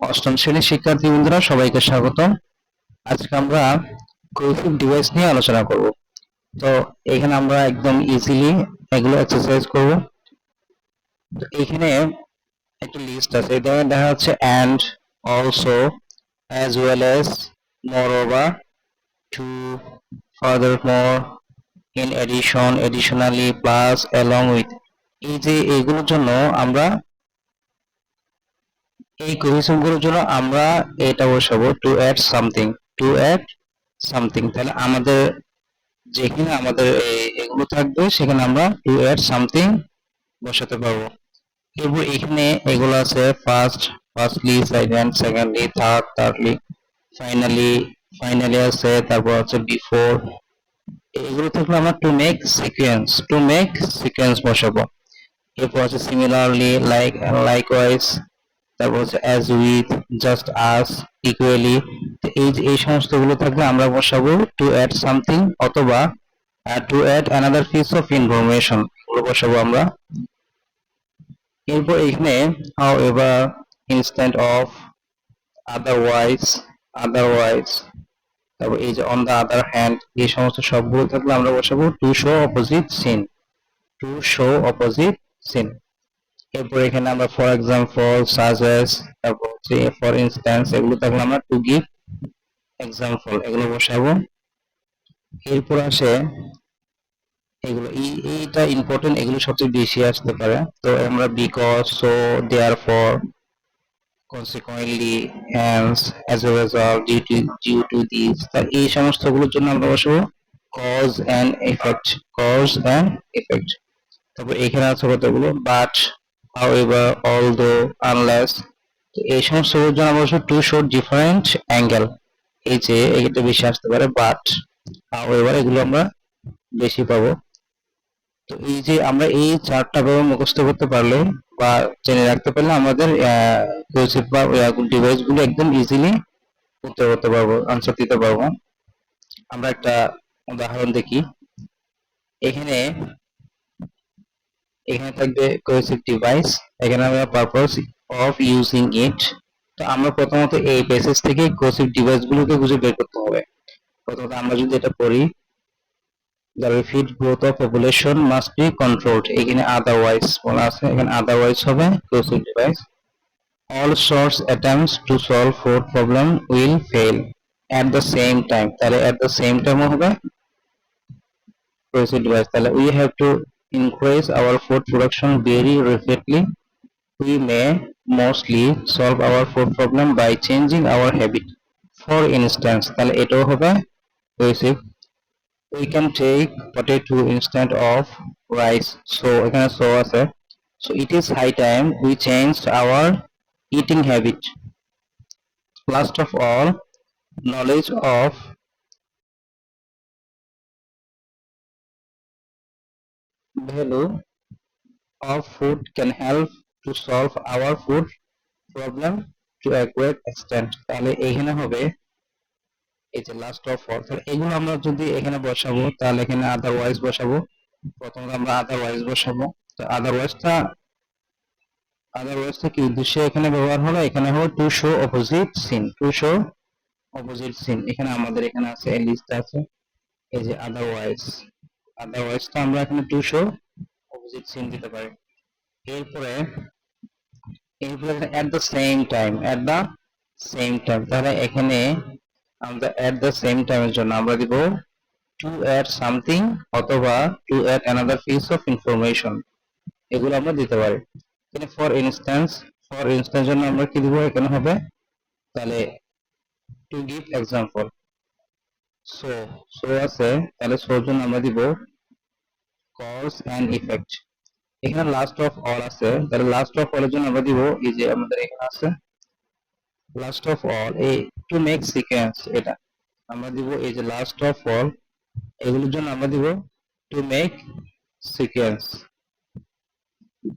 অষ্টম শ্রেণীর শিক্ষার্থী বন্ধুরা সবাইকে স্বাগত। আজকে আমরা কোহেসিভ ডিভাইস নিয়ে আলোচনা করব। তো এখানে আমরা একদম ইজিলি এগুলো এক্সারসাইজ করব। তো এখানে একটা লিস্ট আছে, এটা দেখা যাচ্ছে and, also, as well as, moreover, to, furthermore, in addition, additionally, plus, along with. এই যে এইগুলোর জন্য আমরা এই কোহেশনগুলোর জন্য আমরা এটা বসাবো to add something, to add something. তাহলে আমাদের যেখানে আমাদের এগুলো থাকবে সেখানে আমরা টু অ্যাড সামথিং বসাতে পারবো। এরপর এখানে এগুলো আছে firstly, second secondly, thirdly, finally finally আছে, তারপর হচ্ছে বিফোর। এগুলো থাকলে আমরা টু মেক সিকোয়েন্স বসাবো। এরপর আছে সিমিলারলি, লাইকওয়াইজ, তারপর হচ্ছে as with, just as, equally. এই সমস্তগুলো থাকলে আমরা বসাবো টু অ্যাড সামথিং অথবা to add another piece of information, এগুলো বসাবো আমরা। এরপর এখানে however, instead of, otherwise, তারপর এই যে অন দ্য আদার হ্যান্ড, এই সমস্ত সবগুলো থাকলে আমরা বসাবো to show opposite scene, to show opposite scene. এরপর এখানে আমরা ফর এক্সাম্পল, সাজেস, তারপর হচ্ছে ফর ইনস্ট্যান্স, এগুলো থাকলে আমরা টু গিভ এক্সাম্পল, এগুলো বসাবো। এরপর আসে এগুলো, এইটা ইম্পর্টেন্ট, এগুলো সবচেয়ে বেশি আসতে পারে। তো আমরা because, so, therefore, consequently, hence, as a result, due to this, তার এই সমস্তগুলোর জন্য আমরা বসাবো কজ অ্যান্ড এফেক্ট। তারপর এখানে আছে কতগুলো, বাট, হাউএভার, অলদো, আনলেস। এই সমস্তগুলোর জন্য আমরা বসাবো টু শো ডিফারেন্ট অ্যাঙ্গেল। এই যে এটা বেশি আসতে পারে, বাট, হাউএভার, এগুলো আমরা বেশি পাবো। তো এই যে আমরা এই চারটা ভাবে মুখস্থ করতে পারলে বা জেনে রাখতে পারলে আমাদের কোহেসিভ বা ডিভাইস গুলো একদম ইজিলি উত্তর করতে পারবো, আনসার দিতে পারবো। আমরা একটা উদাহরণ দেখি। এখানে এখানে থাকবে কোহেসিভ ডিভাইস, এখানে আমরা পারপস অফ ইউজিং ইট। তো আমরা প্রথমত এই বেসিস থেকে কোহেসিভ ডিভাইস গুলোকে খুঁজে বের করতে হবে। প্রথমত আমরা যদি এটা পড়ি, the rapid growth of population must be controlled, এখানে otherwise বলা আছে, এখানে otherwise হবে cohesive device. All source attempts to solve food problem will fail at the same time, তাহলে at the same time হবে cohesive device। তাহলে we have to increase our food production very rapidly. We may mostly solve our food problem by changing our habit. For instance, তাহলে এটাও হবে cohesive. We can take potato instead of rice, so এখানে so আছে, so it is high time we changed our eating habit. Last of all, knowledge of value of food can help to solve our food problem to a great extent. তাহলে এখানে হবে এই যে last of all, তাহলে এগুলো আমরা যদি এখানে বসাবো তাহলে এখানে আদারওয়াইজ বসাবো। প্রথমে আমরা আদারওয়াইজ বসাবো। তো আদারওয়াইজটা কি উদ্দেশ্যে এখানে ব্যবহার হলো, এখানে হলো to show opposite scene, to show opposite scene. এখানে আমাদের এখানে আছে এই লিস্ট আছে, এই যে আদারওয়াইজটা আমরা এখানে টু শো অপোজিট সিন দিতে পারি। এরপরে এট দ্য সেম টাইম, তাহলে এখানে আমরা এট দ্য সেম টাইমের জন্য আমরা দিব টু অ্যাড সামথিং অথবা to add another piece of information, এগুলো আমরা দিতে পারি। এখানে ফর ইনস্ট্যান্স জন্য আমরা কি দিব, এখানে হবে তাহলে টু গিভ এক্সাম্পল, সো আছে, তাহলে সোর জন্য আমরা দিব কজ অ্যান্ড ইফেক্ট। এখানে লাস্ট অফ অল আছে, তাহলে লাস্ট অফ অল এর জন্য আমরা দিব এই যে আমাদের এখানে আছে লাস্ট অফ অল, এই টু মেক সিকোয়েন্স, এটা আমরা দিব এই যে লাস্ট অফ অল, এগুলোর জন্য আমরা দিব টু মেক সিকোয়েন্স,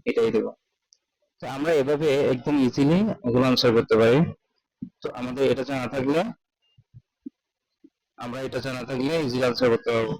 এটাই দেব। তো আমরা এভাবে একদম ইজিলি এগুলো আনসার করতে পারি। তো আমাদের এটা জানা থাকলে ইজিলি আনসার করতে পারবো।